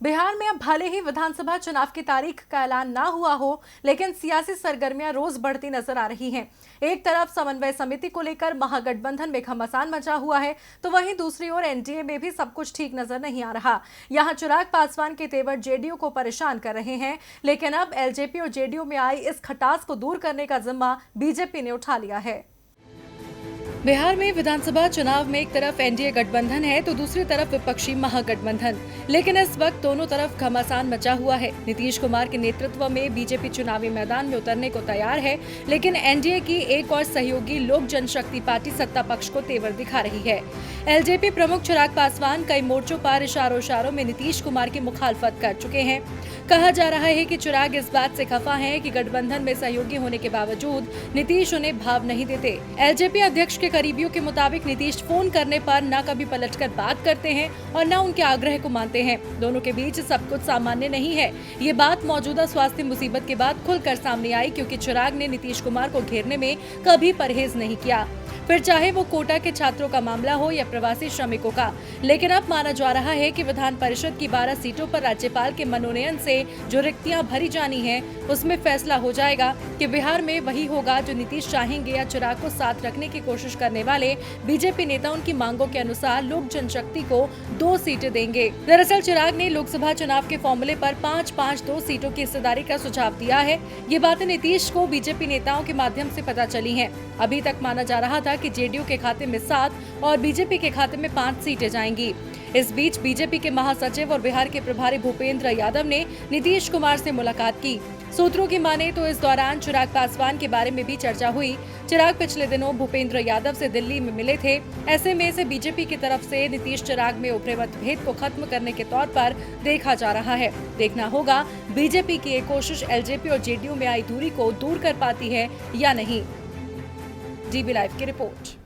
बिहार में अब भले ही विधानसभा चुनाव की तारीख का ऐलान ना हुआ हो, लेकिन सियासी सरगर्मियां रोज बढ़ती नजर आ रही हैं। एक तरफ समन्वय समिति को लेकर महागठबंधन में घमासान मचा हुआ है, तो वहीं दूसरी ओर एनडीए में भी सब कुछ ठीक नजर नहीं आ रहा। यहां चिराग पासवान के तेवर जेडीयू को परेशान कर रहे हैं, लेकिन अब एलजेपी और जेडीयू में आई इस खटास को दूर करने का जिम्मा बीजेपी ने उठा लिया है। बिहार में विधानसभा चुनाव में एक तरफ एनडीए गठबंधन है तो दूसरी तरफ विपक्षी महागठबंधन, लेकिन इस वक्त दोनों तरफ घमासान मचा हुआ है। नीतीश कुमार के नेतृत्व में बीजेपी चुनावी मैदान में उतरने को तैयार है, लेकिन एनडीए की एक और सहयोगी लोक जनशक्ति पार्टी सत्ता पक्ष को तेवर दिखा रही है। एलजेपी प्रमुख चिराग पासवान कई मोर्चों पर इशारों में नीतीश कुमार की मुखालफत कर चुके हैं। कहा जा रहा है कि चिराग इस बात से खफा हैं कि गठबंधन में सहयोगी होने के बावजूद नीतीश उन्हें भाव नहीं देते। एलजेपी अध्यक्ष के करीबियों के मुताबिक नीतीश फोन करने पर न कभी पलटकर बात करते हैं और न उनके आग्रह को मानते हैं। दोनों के बीच सब कुछ सामान्य नहीं है। ये बात मौजूदा स्वास्थ्य मुसीबत के बाद खुलकर सामने आई, क्योंकि चिराग ने नीतीश कुमार को घेरने में कभी परहेज नहीं किया, फिर चाहे वो कोटा के छात्रों का मामला हो या प्रवासी श्रमिकों का। लेकिन अब माना जा रहा है कि विधान परिषद की 12 सीटों पर राज्यपाल के मनोनयन से जो रिक्तियां भरी जानी हैं, उसमें फैसला हो जाएगा कि बिहार में वही होगा जो नीतीश चाहेंगे या चिराग को साथ रखने की कोशिश करने वाले बीजेपी नेता उनकी मांगों के अनुसार लोक जनशक्ति को 2 सीटें देंगे। दरअसल चिराग ने लोकसभा चुनाव के फॉर्मूले पर 5-5-2 सीटों की हिस्सेदारी का सुझाव दिया है। ये बातें नीतीश को बीजेपी नेताओं के माध्यम से पता चली है। अभी तक माना जा रहा था कि जेडीयू के खाते में 7 और बीजेपी के खाते में 5 सीटें जाएंगी। इस बीच बीजेपी के महासचिव और बिहार के प्रभारी भूपेंद्र यादव ने नीतीश कुमार से मुलाकात की। सूत्रों की माने तो इस दौरान चिराग पासवान के बारे में भी चर्चा हुई। चिराग पिछले दिनों भूपेंद्र यादव से दिल्ली में मिले थे। ऐसे में इसे बीजेपी की तरफ से नीतीश चिराग में उभरे मतभेद को खत्म करने के तौर पर देखा जा रहा है। देखना होगा बीजेपी की ये कोशिश एलजेपी और जेडीयू में आई दूरी को दूर कर पाती है या नहीं। डीबी लाइव की रिपोर्ट।